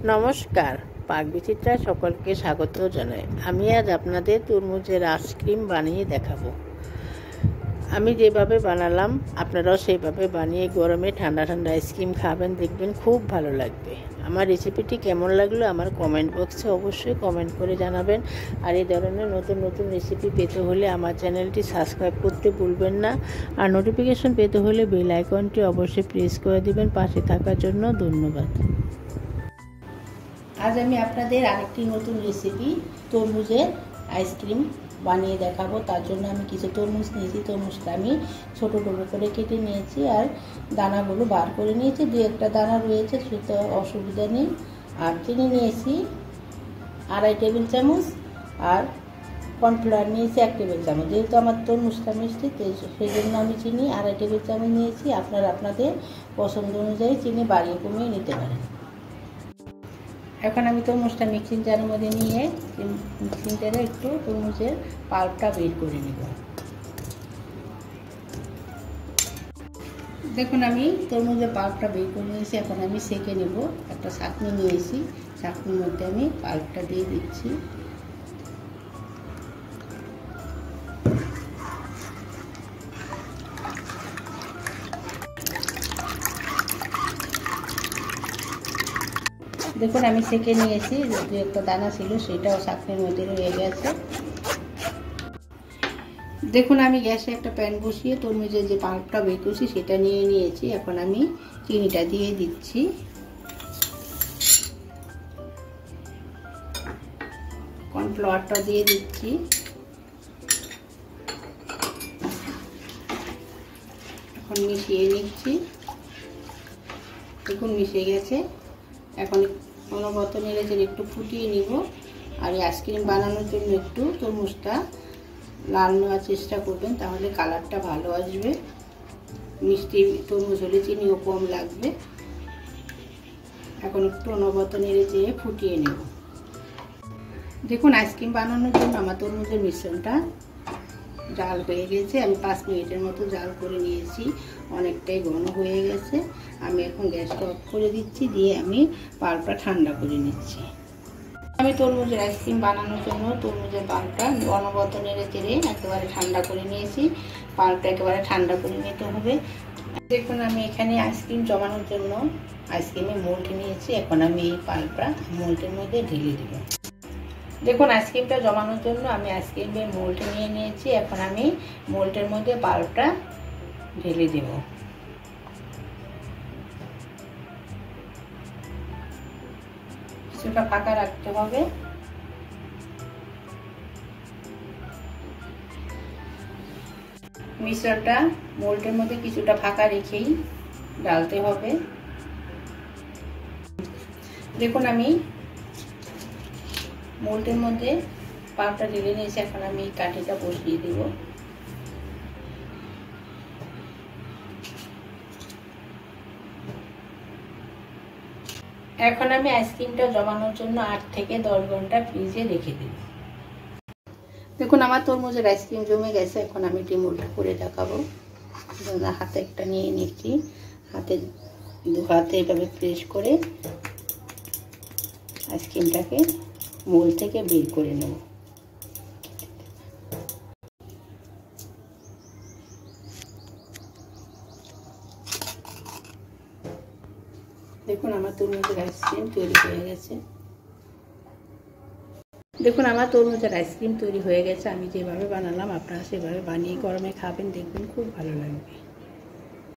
নমস্কার, পাকবিচিত্রায় সকলকে স্বাগত জানাই। আমি আজ আপনাদের তরমুজের আইসক্রিম বানিয়ে দেখাবো। আমি যেভাবে বানালাম আপনারাও সেইভাবে বানিয়ে গরমে ঠান্ডা ঠান্ডা আইসক্রিম খাবেন, দেখবেন খুব ভালো লাগবে। আমার রেসিপিটি কেমন লাগলো আমার কমেন্ট বক্সে অবশ্যই কমেন্ট করে জানাবেন। আর এই ধরনের নতুন নতুন রেসিপি পেতে হলে আমার চ্যানেলটি সাবস্ক্রাইব করতে ভুলবেন না। আর নোটিফিকেশন পেতে হলে বেল আইকনটি অবশ্যই প্রেস করে দিবেন। পাশে থাকার জন্য ধন্যবাদ। আজ আমি আপনাদের আরেকটি নতুন রেসিপি তরমুজের আইসক্রিম বানিয়ে দেখাবো। তার জন্য আমি কিছু তরমুজ নিয়েছি। তরমুজটা আমি ছোটো টুকরো করে কেটে নিয়েছি আর দানাগুলো বার করে নিয়েছি। দু একটা দানা রয়েছে, সেটা অসুবিধা নেই। আর চিনি নিয়েছি 2.5 টেবিল চামচ আর কর্নফ্লাওয়ার নিয়েছি 1 টেবিল চামচ। যেহেতু আমার তরমুজটা মিষ্টি সেই জন্য আমি চিনি 2.5 টেবিল চামচ নিয়েছি। আপনারা আপনাদের পছন্দ অনুযায়ী চিনি বাড়িয়ে কমিয়ে নিতে পারেন। এখন আমি তরমুজটা মিক্সিং জারের মধ্যে নিয়ে মিক্সিং জারে একটু তরমুজের পাল্পটা বের করে নেব। দেখুন আমি তরমুজের পাল্পটা বের করে নিয়েছি। এখন আমি সেঁকে নেব। একটা ছাঁকনি নিয়েছি, ছাঁকনির মধ্যে আমি পাল্পটা দিয়ে দিচ্ছি। দেখুন আমি সেঁকে নিয়েছি, যে একটা দানা ছিল সেটাও ছাঁকনির মধ্যে রয়ে গেছে। দেখুন আমি গ্যাসে একটা প্যান বসিয়ে তরমুজের যে পাল্পটা বের করছি সেটা নিয়ে নিয়েছি। এখন আমি চিনিটা দিয়ে দিচ্ছি। কর্নফ্লাওয়ারটা দিয়ে দিচ্ছি। এখন মিশিয়ে নিচ্ছি। দেখুন মিশে গেছে। এখন অনবরত নেড়ে একটু ফুটিয়ে নিব। আর এই আইসক্রিম বানানোর জন্য একটু তরমুজটা লাল নেওয়ার চেষ্টা করবেন, তাহলে কালারটা ভালো আসবে। মিষ্টি তরমুজ হলে চিনিও কম লাগবে। এখন একটু অনবরত নেড়ে ফুটিয়ে নেব। দেখুন আইসক্রিম বানানোর জন্য আমার তরমুজের মিশ্রণটা জাল হয়ে গেছে। আমি 5 মিনিটের মতো জাল করে নিয়েছি। অনেকটাই ঘন হয়ে গেছে। আমি এখন গ্যাসটা অফ করে দিচ্ছি, দিয়ে আমি পাল্পটা ঠান্ডা করে নিচ্ছি। আমি তরমুজের আইসক্রিম বানানোর জন্য তরমুজের পাল্পটা অনবরত নেড়ে একেবারে ঠান্ডা করে নিয়েছি। পাল্পটা একেবারে ঠান্ডা করে নিতে হবে। দেখুন আমি এখানে আইসক্রিম জমানোর জন্য আইসক্রিমের মোল্ড নিয়েছি। এখন আমি এই পাল্পটা মোল্ডের মধ্যে ঢেলে দেব। দেখুন আইসক্রিমটা জমানোর জন্য আমি আইসক্রিমের মোল্ড নিয়ে নিয়েছি। এখন আমি মোল্ডের মধ্যে পাল্পটা ঢেলে দেব। কিছুটা ফাঁকা রাখতে হবে। মিশ্রণটা মোল্ডের মধ্যে কিছুটা ফাঁকা রেখেই ঢালতে হবে। দেখুন আমি মোল্ডের মধ্যে পাল্পটা ঢেলে নিয়েছি। এখন আমি কাঠিটা বসিয়ে দেব। এখন আমি আইসক্রিমটা জমানোর জন্য 8 থেকে 10 ঘন্টা ফ্রিজে রেখে দেব। দেখুন আমার তরমুজের আইসক্রিম জমে গেছে। এখন আমি ডিমোল্ড করে দেখাবো। হাতে একটা নিয়ে নিচ্ছি। দু হাতে এভাবে প্রেস করে আইসক্রিমটাকে মোল্ড থেকে বের করে নেব। দেখুন আমার তরমুজের আইসক্রিম তৈরি হয়ে গেছে। দেখুন আমার তরমুজের আইসক্রিম তৈরি হয়ে গেছে। আমি যেভাবে বানালাম আপনারা সেভাবে বানিয়ে গরমে খাবেন, দেখবেন খুব ভালো লাগবে।